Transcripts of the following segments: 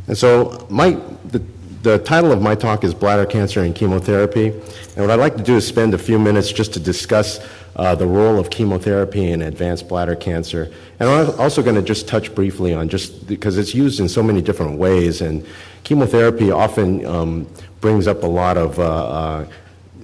And so the title of my talk is Bladder Cancer and Chemotherapy. And what I'd like to do is spend a few minutes just to discuss the role of chemotherapy in advanced bladder cancer. And I'm also going to just touch briefly on, just because it's used in so many different ways, and chemotherapy often brings up a lot of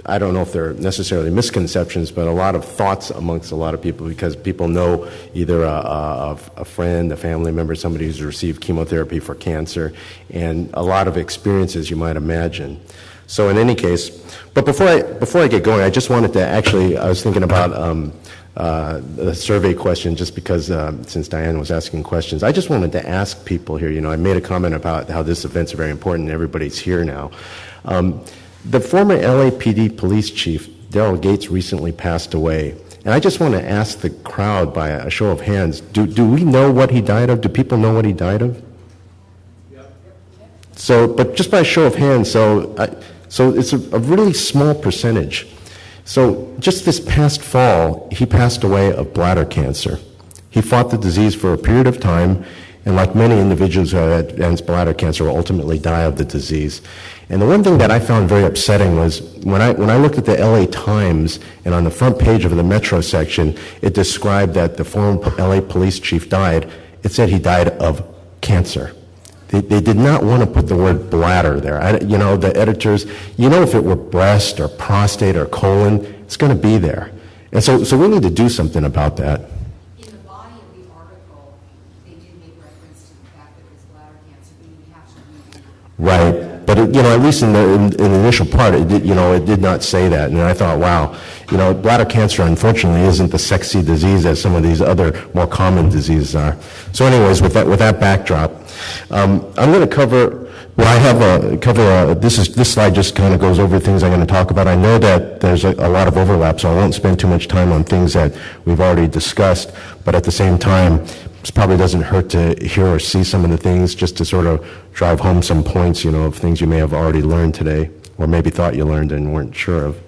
I don't know if they're necessarily misconceptions, but a lot of thoughts amongst a lot of people, because people know either a friend, a family member, somebody who's received chemotherapy for cancer, and a lot of experiences you might imagine. So in any case, but before I get going, I just wanted to I was thinking about the survey question, just because since Diane was asking questions, I just wanted to ask people here, I made a comment about how this event's very important and everybody's here now. The former LAPD police chief, Daryl Gates, recently passed away. And I just want to ask the crowd by a show of hands, do we know what he died of? Do people know what he died of? Yep. So, but just by a show of hands, so it's a really small percentage. So just this past fall, he passed away of bladder cancer. He fought the disease for a period of time, and like many individuals who have advanced bladder cancer will ultimately die of the disease. And the one thing that I found very upsetting was when I looked at the LA Times, and on the front page of the Metro section, it described that the former LA police chief died. It said he died of cancer. They did not want to put the word bladder there. The editors, if it were breast or prostate or colon, it's going to be there. And so we need to do something about that. In the body of the article, they do make reference to the fact that it was bladder cancer, but you have to read it. Right. But at least in the initial part, it did not say that. And I thought, wow, bladder cancer unfortunately isn't the sexy disease as some of these other more common diseases are. So, anyways, with that backdrop, I'm going to cover. Well, I have this slide just kind of goes over things I'm going to talk about. I know that there's a lot of overlap, so I won't spend too much time on things that we've already discussed. But at the same time, it probably doesn't hurt to hear or see some of the things, just to sort of drive home some points, of things you may have already learned today, or maybe thought you learned and weren't sure of.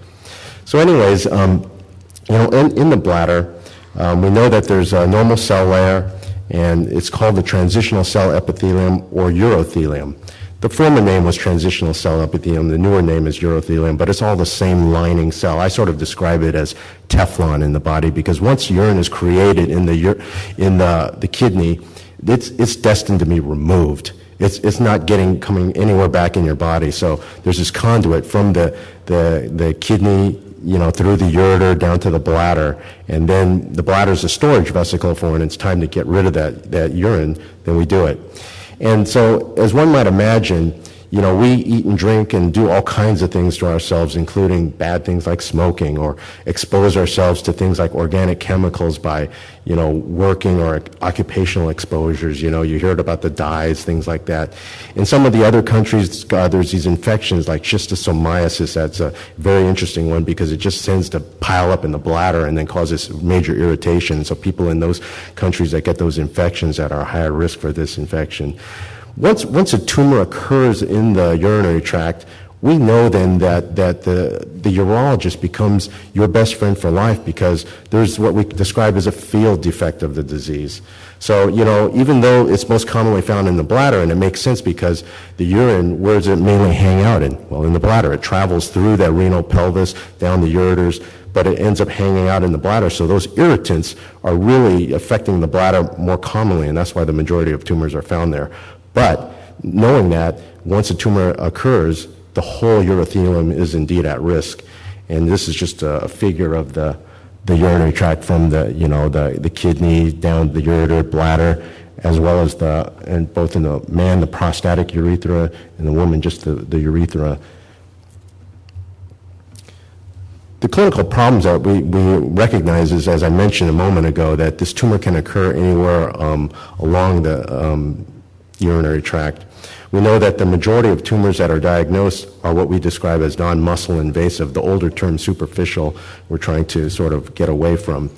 So anyways, in the bladder, we know that there's a normal cell layer, and it's called the transitional cell epithelium or urothelium. The former name was transitional cell epithelium, the newer name is urothelium, but it's all the same lining cell. I sort of describe it as Teflon in the body, because once urine is created in the kidney, it's destined to be removed. It's not coming anywhere back in your body. So there's this conduit from the kidney, through the ureter down to the bladder, and then the bladder is a storage vesicle for when it's time to get rid of that urine, then we do it. And so, as one might imagine, we eat and drink and do all kinds of things to ourselves, including bad things like smoking, or expose ourselves to things like organic chemicals by, working, or occupational exposures. You heard about the dyes, things like that. In some of the other countries, there's these infections like schistosomiasis. That's a very interesting one, because it just tends to pile up in the bladder and then causes major irritation. So people in those countries that get those infections that are higher risk for this infection. Once a tumor occurs in the urinary tract, we know then that the urologist becomes your best friend for life, because there's what we describe as a field defect of the disease. So, even though it's most commonly found in the bladder, and it makes sense because the urine, where does it mainly hang out in? Well, in the bladder. It travels through that renal pelvis, down the ureters, but it ends up hanging out in the bladder. So those irritants are really affecting the bladder more commonly, and that's why the majority of tumors are found there. But knowing that, once a tumor occurs, the whole urothelium is indeed at risk. And this is just a figure of the urinary tract from the kidney down the ureter, bladder, as well as and both in the man, the prostatic urethra, and the woman, just the urethra. The clinical problems that we recognize is, as I mentioned a moment ago, that this tumor can occur anywhere along the urinary tract. We know that the majority of tumors that are diagnosed are what we describe as non-muscle invasive. The older term superficial we're trying to sort of get away from.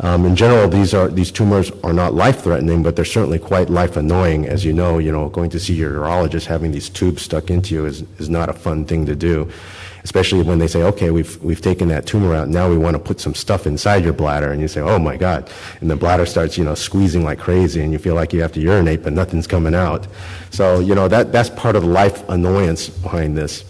In general, these tumors are not life-threatening, but they're certainly quite life-annoying. As going to see your urologist having these tubes stuck into you is not a fun thing to do. especially when they say, okay, we've taken that tumor out, now we want to put some stuff inside your bladder, and you say, oh my God, and the bladder starts, squeezing like crazy, and you feel like you have to urinate, but nothing's coming out. So, that's part of the life annoyance behind this.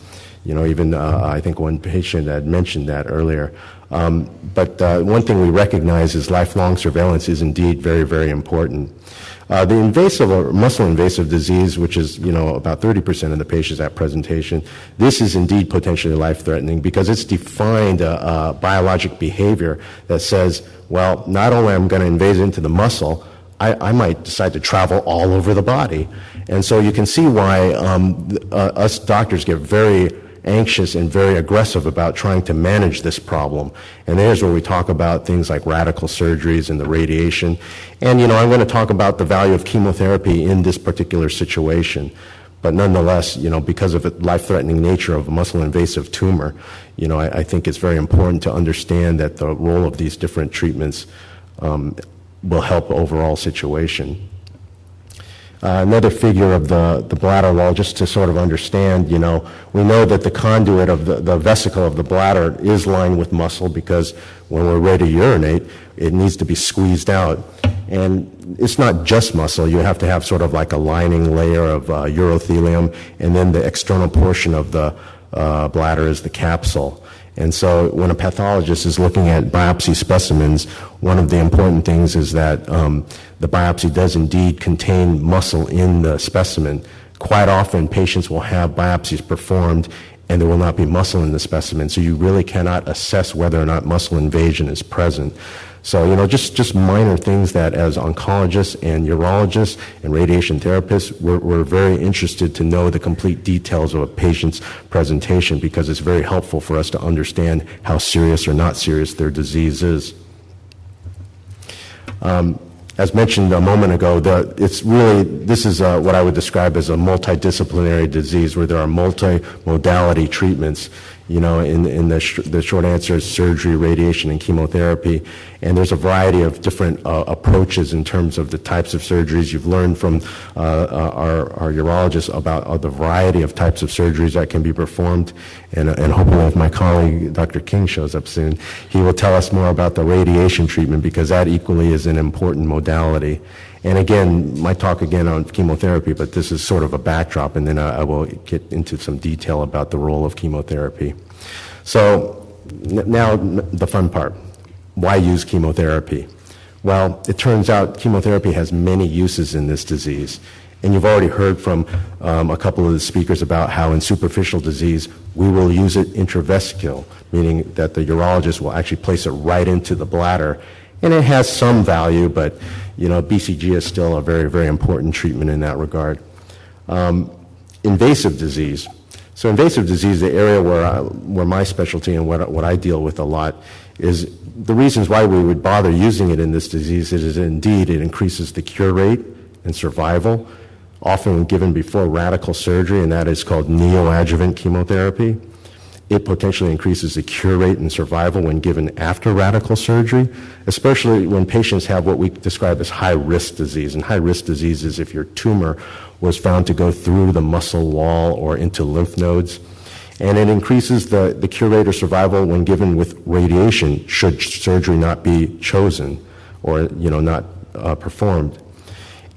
Even I think one patient had mentioned that earlier. But one thing we recognize is lifelong surveillance is indeed very, very important. The invasive or muscle-invasive disease, which is, about 30% of the patients at presentation, this is indeed potentially life-threatening because it's defined a biologic behavior that says, well, not only am I going to invade into the muscle, I might decide to travel all over the body. And so you can see why us doctors get very anxious and very aggressive about trying to manage this problem. And there's where we talk about things like radical surgeries and the radiation. And, I'm going to talk about the value of chemotherapy in this particular situation. But nonetheless, because of the life-threatening nature of a muscle-invasive tumor, I think it's very important to understand that the role of these different treatments will help the overall situation. Another figure of the bladder wall, just to sort of understand, we know that the conduit of the vesicle of the bladder is lined with muscle because when we're ready to urinate, it needs to be squeezed out. And it's not just muscle. You have to have sort of like a lining layer of urothelium, and then the external portion of the bladder is the capsule. And so when a pathologist is looking at biopsy specimens, one of the important things is that the biopsy does indeed contain muscle in the specimen. Quite often, patients will have biopsies performed and there will not be muscle in the specimen, so you really cannot assess whether or not muscle invasion is present. So, just minor things that as oncologists and urologists and radiation therapists, we're very interested to know the complete details of a patient's presentation because it's very helpful for us to understand how serious or not serious their disease is. As mentioned a moment ago, this is what I would describe as a multidisciplinary disease where there are multi-modality treatments. In the short answer is surgery, radiation, and chemotherapy. And there's a variety of different approaches in terms of the types of surgeries. You've learned from our urologists about the variety of types of surgeries that can be performed. And hopefully if my colleague, Dr. King, shows up soon, he will tell us more about the radiation treatment because that equally is an important modality. And again, my talk again on chemotherapy, but this is sort of a backdrop, and then I will get into some detail about the role of chemotherapy. So now the fun part. Why use chemotherapy? Well, it turns out chemotherapy has many uses in this disease. And you've already heard from a couple of the speakers about how in superficial disease, we will use it intravesical, meaning that the urologist will actually place it right into the bladder. And it has some value, but BCG is still a very, very important treatment in that regard. Invasive disease. So invasive disease, the area where my specialty and what I deal with a lot is the reasons why we would bother using it in this disease is indeed it increases the cure rate and survival, often when given before radical surgery, and that is called neoadjuvant chemotherapy. It potentially increases the cure rate and survival when given after radical surgery, especially when patients have what we describe as high-risk disease. And high-risk disease is if your tumor was found to go through the muscle wall or into lymph nodes. And it increases the cure rate or survival when given with radiation, should surgery not be chosen or not performed.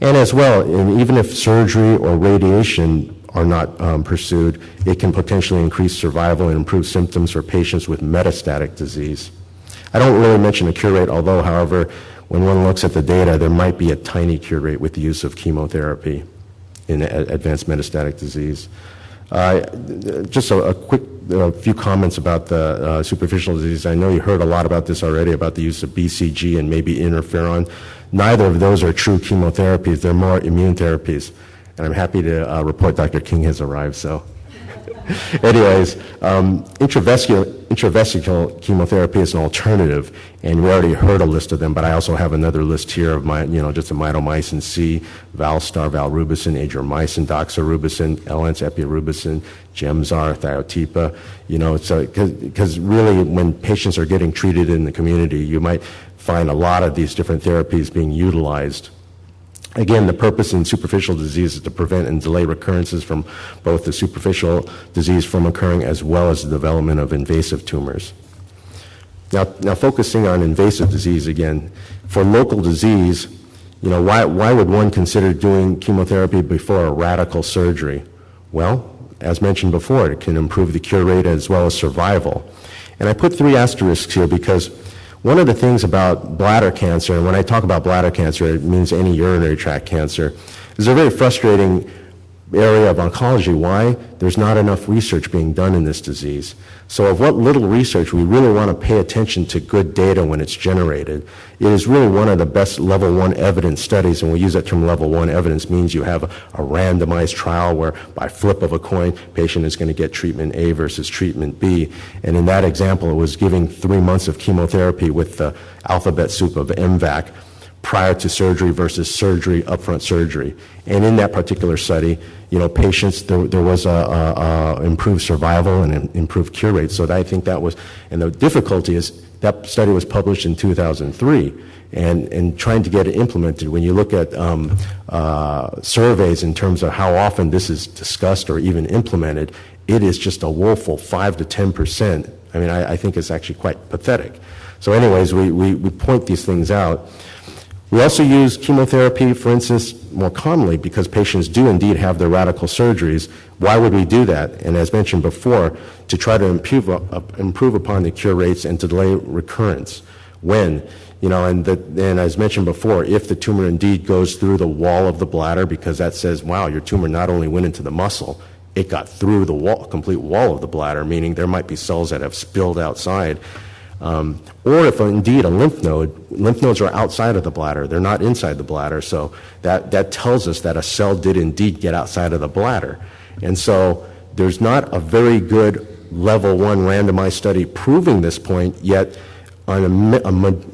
And as well, and even if surgery or radiation are not pursued, it can potentially increase survival and improve symptoms for patients with metastatic disease. I don't really mention a cure rate, although, however, when one looks at the data, there might be a tiny cure rate with the use of chemotherapy in advanced metastatic disease. Just a quick few comments about the superficial disease. I know you heard a lot about this already, about the use of BCG and maybe interferon. Neither of those are true chemotherapies. They're more immune therapies. And I'm happy to report Dr. King has arrived, so. Anyways, intravesical chemotherapy is an alternative, and we already heard a list of them, but I also have another list here of just a mitomycin C, Valstar, Valrubicin, Adriamycin, doxorubicin, Elance, epirubicin, Gemzar, Thiotepa, so, because really when patients are getting treated in the community, you might find a lot of these different therapies being utilized. Again, the purpose in superficial disease is to prevent and delay recurrences from both the superficial disease from occurring as well as the development of invasive tumors. Now focusing on invasive disease again, for local disease, why would one consider doing chemotherapy before a radical surgery? Well, as mentioned before, it can improve the cure rate as well as survival. And I put 3 asterisks here because one of the things about bladder cancer, and when I talk about bladder cancer, it means any urinary tract cancer, is a very frustrating area of oncology. Why? There's not enough research being done in this disease. So of what little research, we really want to pay attention to good data when it's generated. It is really one of the best level 1 evidence studies, and we use that term level 1 evidence means you have a randomized trial where by flip of a coin, patient is going to get treatment A versus treatment B. And in that example, it was giving 3 months of chemotherapy with the alphabet soup of MVAC prior to surgery versus surgery, upfront surgery. And in that particular study, patients, there was a improved survival and an improved cure rate. So I think that was, and the difficulty is that study was published in 2003, and trying to get it implemented, when you look at surveys in terms of how often this is discussed or even implemented, it is just a woeful 5 to 10%. I mean, I think it's actually quite pathetic. So anyways, we point these things out. We also use chemotherapy, for instance, more commonly because patients do indeed have their radical surgeries. Why would we do that? And as mentioned before, to try to improve upon the cure rates and to delay recurrence. When? And as mentioned before, if the tumor indeed goes through the wall of the bladder, because that says, wow, your tumor not only went into the muscle, it got through the complete wall of the bladder, meaning there might be cells that have spilled outside. Or if indeed a lymph nodes are outside of the bladder, they're not inside the bladder, so that tells us that a cell did indeed get outside of the bladder. And so there's not a very good level 1 randomized study proving this point, yet on a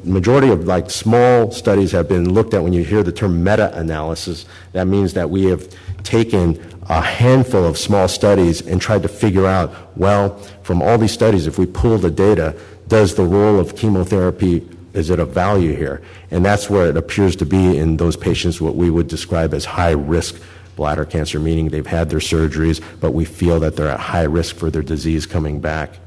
majority of small studies have been looked at. When you hear the term meta-analysis, that means that we have taken a handful of small studies and tried to figure out, well, from all these studies, if we pull the data, does the role of chemotherapy, is it of value here? And that's where it appears to be in those patients what we would describe as high-risk bladder cancer, meaning they've had their surgeries, but we feel that they're at high risk for their disease coming back.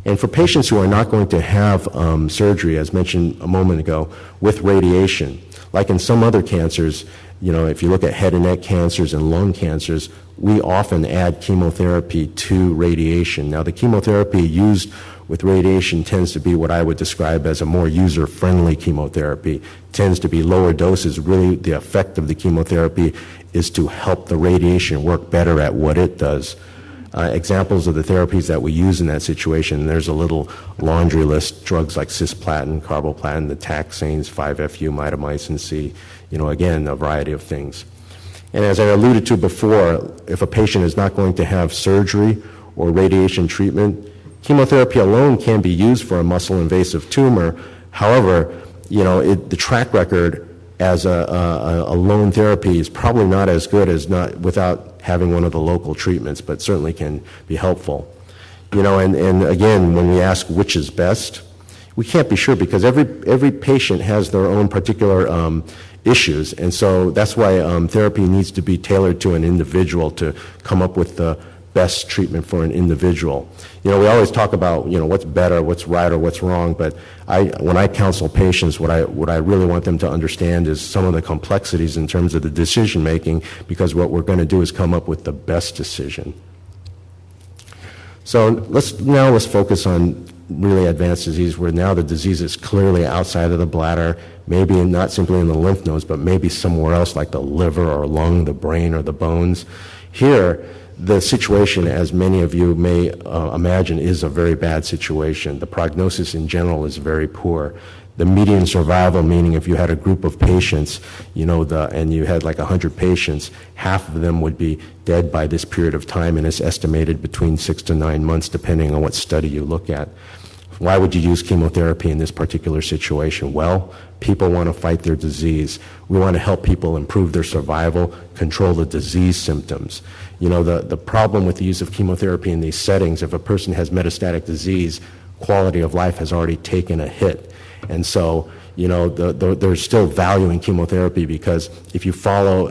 And for patients who are not going to have surgery, as mentioned a moment ago, with radiation, like in some other cancers, if you look at head and neck cancers and lung cancers, we often add chemotherapy to radiation. Now, the chemotherapy used with radiation tends to be what I would describe as a more user-friendly chemotherapy. Tends to be lower doses. Really, the effect of the chemotherapy is to help the radiation work better at what it does. Examples of the therapies that we use in that situation, there's a little laundry list, drugs like cisplatin, carboplatin, the taxanes, 5-FU, mitomycin C, again, a variety of things. And as I alluded to before, if a patient is not going to have surgery or radiation treatment, chemotherapy alone can be used for a muscle-invasive tumor. However, the track record as a lone therapy is probably not as good as not without having one of the local treatments, but certainly can be helpful. And again, when we ask which is best, we can't be sure because every patient has their own particular issues, and so that's why therapy needs to be tailored to an individual to come up with the best treatment for an individual. We always talk about, what's better, what's right, or what's wrong, but when I counsel patients, what I really want them to understand is some of the complexities in terms of the decision making, because what we're going to do is come up with the best decision. So let's focus on really advanced disease, where now the disease is clearly outside of the bladder, maybe not simply in the lymph nodes, but maybe somewhere else like the liver or lung, the brain, or the bones. Here, the situation, as many of you may imagine, is a very bad situation. The prognosis in general is very poor. The median survival, meaning if you had a group of patients, and you had like 100 patients, half of them would be dead by this period of time, and it's estimated between 6 to 9 months, depending on what study you look at. Why would you use chemotherapy in this particular situation? Well, people want to fight their disease. We want to help people improve their survival, control the disease symptoms. The problem with the use of chemotherapy in these settings, if a person has metastatic disease, quality of life has already taken a hit. And so, there's still value in chemotherapy, because if you follow,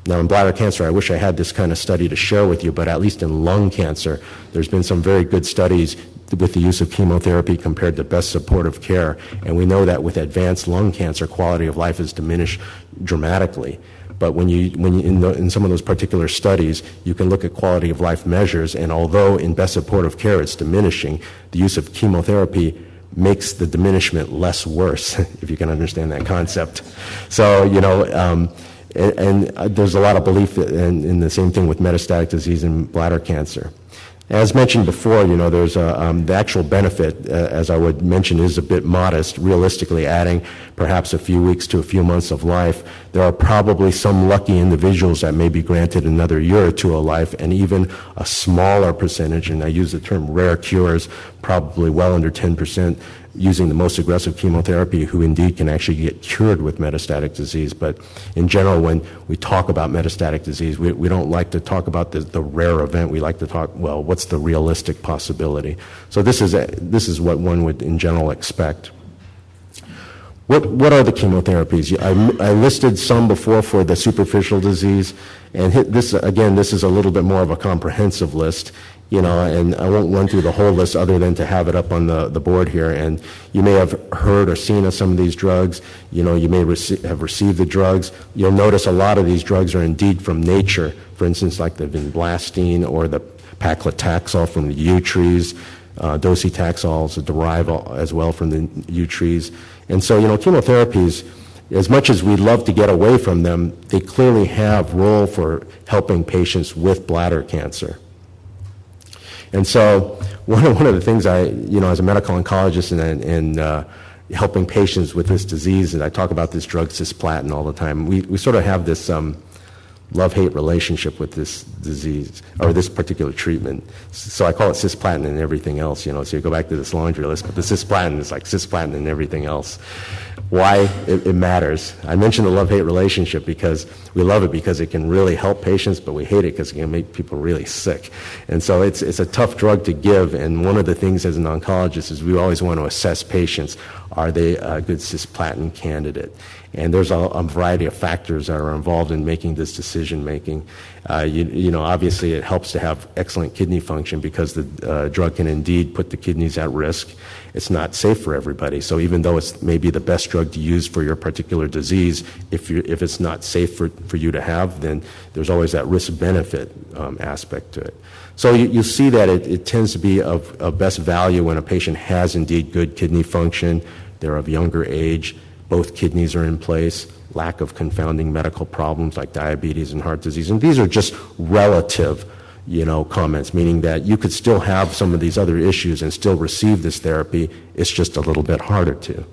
now in bladder cancer, I wish I had this kind of study to share with you, but at least in lung cancer, there's been some very good studies with the use of chemotherapy compared to best supportive care. And we know that with advanced lung cancer, quality of life is diminished dramatically. But when you in some of those particular studies, you can look at quality of life measures, and although in best supportive care it's diminishing, the use of chemotherapy makes the diminishment less worse, if you can understand that concept. So, and there's a lot of belief in the same thing with metastatic disease and bladder cancer. As mentioned before, there's the actual benefit, as I would mention, is a bit modest. Realistically, adding perhaps a few weeks to a few months of life, there are probably some lucky individuals that may be granted another year or two of life, and even a smaller percentage, and I use the term rare cures, probably well under 10%, using the most aggressive chemotherapy, who indeed can actually get cured with metastatic disease. But in general, when we talk about metastatic disease, we don't like to talk about the rare event. We like to talk, well, what's the realistic possibility? So this is what one would in general expect. What are the chemotherapies? I listed some before for the superficial disease, and this is a little bit more of a comprehensive list. And I won't run through the whole list other than to have it up on the board here. And you may have heard or seen of some of these drugs. You may have received the drugs. You'll notice a lot of these drugs are indeed from nature. For instance, like the vinblastine or the paclitaxel from the yew trees. Docetaxel is a derival as well from the yew trees. And so, chemotherapies, as much as we'd love to get away from them, they clearly have role for helping patients with bladder cancer. And so one of the things as a medical oncologist and helping patients with this disease, and I talk about this drug cisplatin all the time, we sort of have this love-hate relationship with this disease, or this particular treatment. So I call it cisplatin and everything else, so you go back to this laundry list, but the cisplatin is like cisplatin and everything else. Why it matters. I mentioned the love-hate relationship because we love it because it can really help patients, but we hate it because it can make people really sick. And so it's a tough drug to give, and one of the things as an oncologist is we always want to assess patients. Are they a good cisplatin candidate? And there's a variety of factors that are involved in making this decision making. Obviously it helps to have excellent kidney function because the drug can indeed put the kidneys at risk. It's not safe for everybody. So even though it's maybe the best drug to use for your particular disease, if it's not safe for you to have, then there's always that risk-benefit aspect to it. So you see that it tends to be of best value when a patient has indeed good kidney function, they're of younger age, both kidneys are in place, lack of confounding medical problems like diabetes and heart disease. And these are just relative, comments, meaning that you could still have some of these other issues and still receive this therapy. It's just a little bit harder to.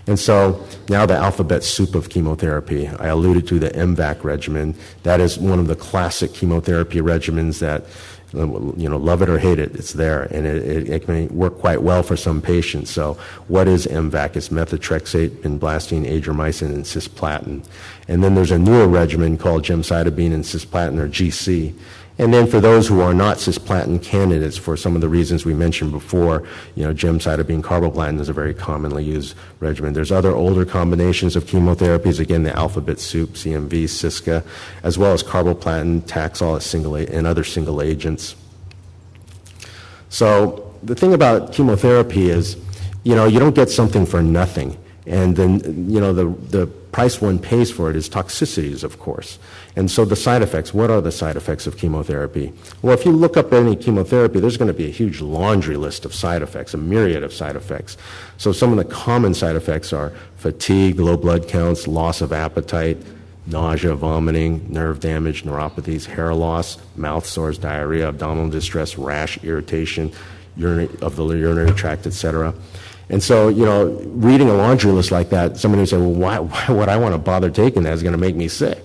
And so now the alphabet soup of chemotherapy. I alluded to the MVAC regimen. That is one of the classic chemotherapy regimens that, love it or hate it, it's there, and it can work quite well for some patients. So what is MVAC? It's methotrexate, vinblastine, adriamycin, and cisplatin. And then there's a newer regimen called gemcitabine and cisplatin, or GC. And then for those who are not cisplatin candidates for some of the reasons we mentioned before, gemcitabine, carboplatin is a very commonly used regimen. There's other older combinations of chemotherapies, again, the alphabet soup, CMV, Cisca, as well as carboplatin, Taxol and other single agents. So the thing about chemotherapy is, you don't get something for nothing. And then, the price one pays for it is toxicities, of course. And so the side effects, what are the side effects of chemotherapy? Well, if you look up any chemotherapy, there's going to be a huge laundry list of side effects, a myriad of side effects. So some of the common side effects are fatigue, low blood counts, loss of appetite, nausea, vomiting, nerve damage, neuropathies, hair loss, mouth sores, diarrhea, abdominal distress, rash, irritation, of the urinary tract, etc. And so, reading a laundry list like that, somebody would say, well, why would I want to bother taking that? It's going to make me sick.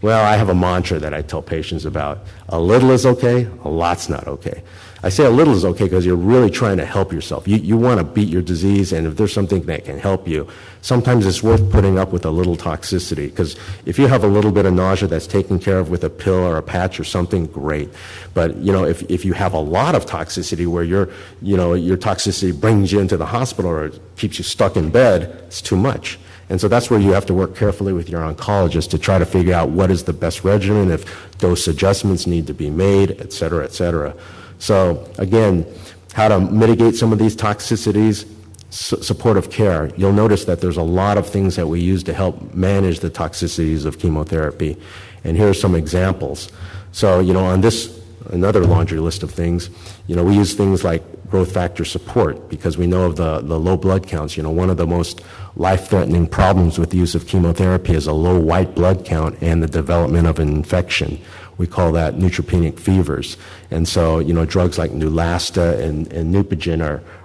Well, I have a mantra that I tell patients about. A little is okay, a lot's not okay. I say a little is okay because you're really trying to help yourself. You want to beat your disease, and if there's something that can help you, sometimes it's worth putting up with a little toxicity, because if you have a little bit of nausea that's taken care of with a pill or a patch or something, great. But, if you have a lot of toxicity where your toxicity brings you into the hospital or keeps you stuck in bed, it's too much. And so that's where you have to work carefully with your oncologist to try to figure out what is the best regimen, if dose adjustments need to be made, et cetera, et cetera. So again, how to mitigate some of these toxicities, supportive care. You'll notice that there's a lot of things that we use to help manage the toxicities of chemotherapy. And here are some examples. So, on this, another laundry list of things, we use things like growth factor support because we know of the low blood counts. One of the most life-threatening problems with the use of chemotherapy is a low white blood count and the development of an infection. We call that neutropenic fevers. And so, drugs like Neulasta and Neupogen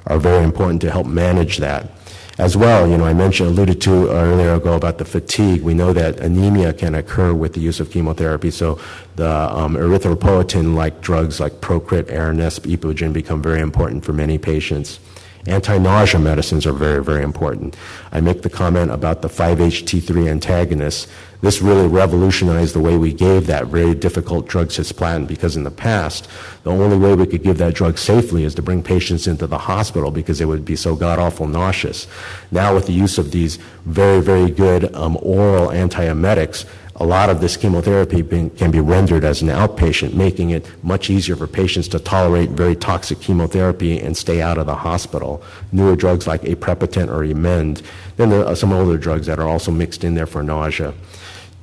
are very important to help manage that. As well, I alluded to earlier ago about the fatigue. We know that anemia can occur with the use of chemotherapy, so the erythropoietin-like drugs like Procrit, Aranesp, Epogen become very important for many patients. Anti-nausea medicines are very, very important. I make the comment about the 5-HT3 antagonists. This really revolutionized the way we gave that very difficult drug cisplatin, because in the past, the only way we could give that drug safely is to bring patients into the hospital because they would be so god-awful nauseous. Now with the use of these very, very good oral antiemetics, a lot of this chemotherapy can be rendered as an outpatient, making it much easier for patients to tolerate very toxic chemotherapy and stay out of the hospital. Newer drugs like aprepitant or Emend. Then there are some older drugs that are also mixed in there for nausea.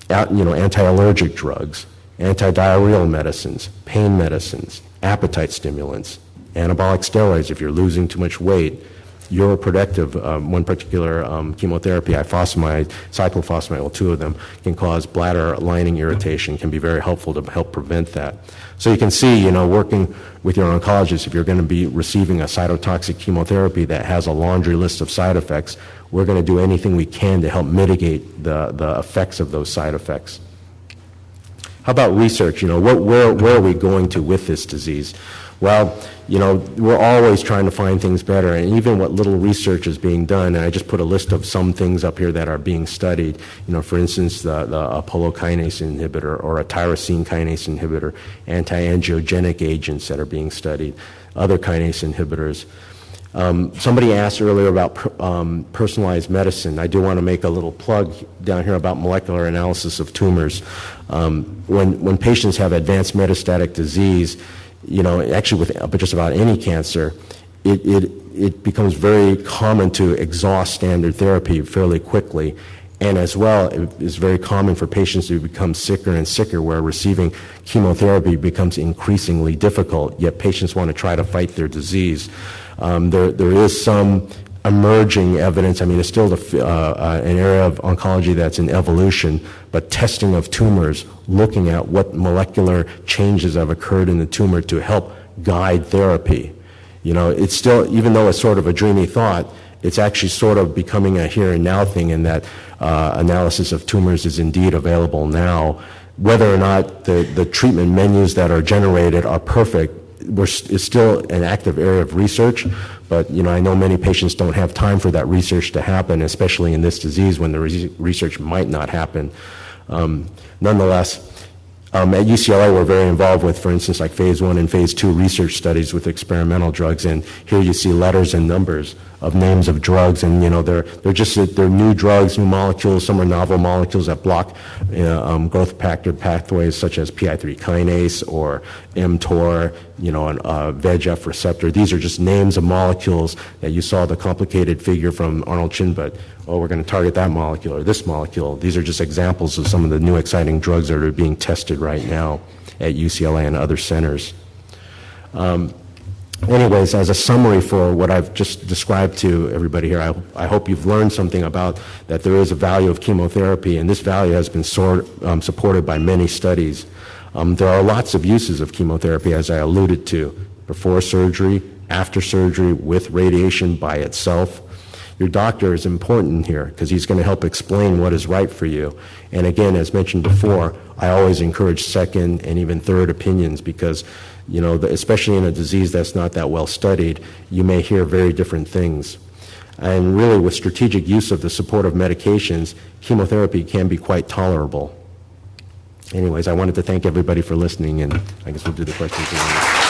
Anti-allergic drugs, anti-diarrheal medicines, pain medicines, appetite stimulants, anabolic steroids if you're losing too much weight, uroprotective, one particular chemotherapy, ifosfamide, cyclophosphamide, well, two of them, can cause bladder lining irritation, can be very helpful to help prevent that. So you can see, working with your oncologist, if you're going to be receiving a cytotoxic chemotherapy that has a laundry list of side effects, we're going to do anything we can to help mitigate the effects of those side effects. How about research? Where are we going to with this disease? Well, we're always trying to find things better, and even what little research is being done, and I just put a list of some things up here that are being studied, for instance, the Apollo kinase inhibitor or a tyrosine kinase inhibitor, anti-angiogenic agents that are being studied, other kinase inhibitors. Somebody asked earlier about personalized medicine. I do want to make a little plug down here about molecular analysis of tumors. When patients have advanced metastatic disease, actually with just about any cancer, it becomes very common to exhaust standard therapy fairly quickly. And as well, it is very common for patients to become sicker and sicker, where receiving chemotherapy becomes increasingly difficult, yet patients want to try to fight their disease. There is some emerging evidence. It's still an area of oncology that's in evolution, but testing of tumors, looking at what molecular changes have occurred in the tumor to help guide therapy. It's still, even though it's sort of a dreamy thought, it's actually sort of becoming a here and now thing, in that analysis of tumors is indeed available now. Whether or not the treatment menus that are generated are perfect is still an active area of research, but I know many patients don't have time for that research to happen, especially in this disease when the research might not happen. Nonetheless, at UCLA, we're very involved with, for instance, like phase 1 and phase 2 research studies with experimental drugs, and here you see letters and numbers of names of drugs, and they're new drugs, new molecules. Some are novel molecules that block growth factor pathways such as PI3 kinase or mTOR, an VEGF receptor. These are just names of molecules that you saw the complicated figure from Arnold Chin, but we're going to target that molecule or this molecule. These are just examples of some of the new exciting drugs that are being tested right now at UCLA and other centers. Anyways, as a summary for what I've just described to everybody here, I hope you've learned something about that there is a value of chemotherapy, and this value has been supported by many studies. There are lots of uses of chemotherapy, as I alluded to, before surgery, after surgery, with radiation by itself. Your doctor is important here because he's going to help explain what is right for you. And again, as mentioned before, I always encourage second and even third opinions, because you know, especially in a disease that's not that well studied, you may hear very different things. And really, with strategic use of the supportive medications, chemotherapy can be quite tolerable. Anyways, I wanted to thank everybody for listening, and I guess we'll do the questions.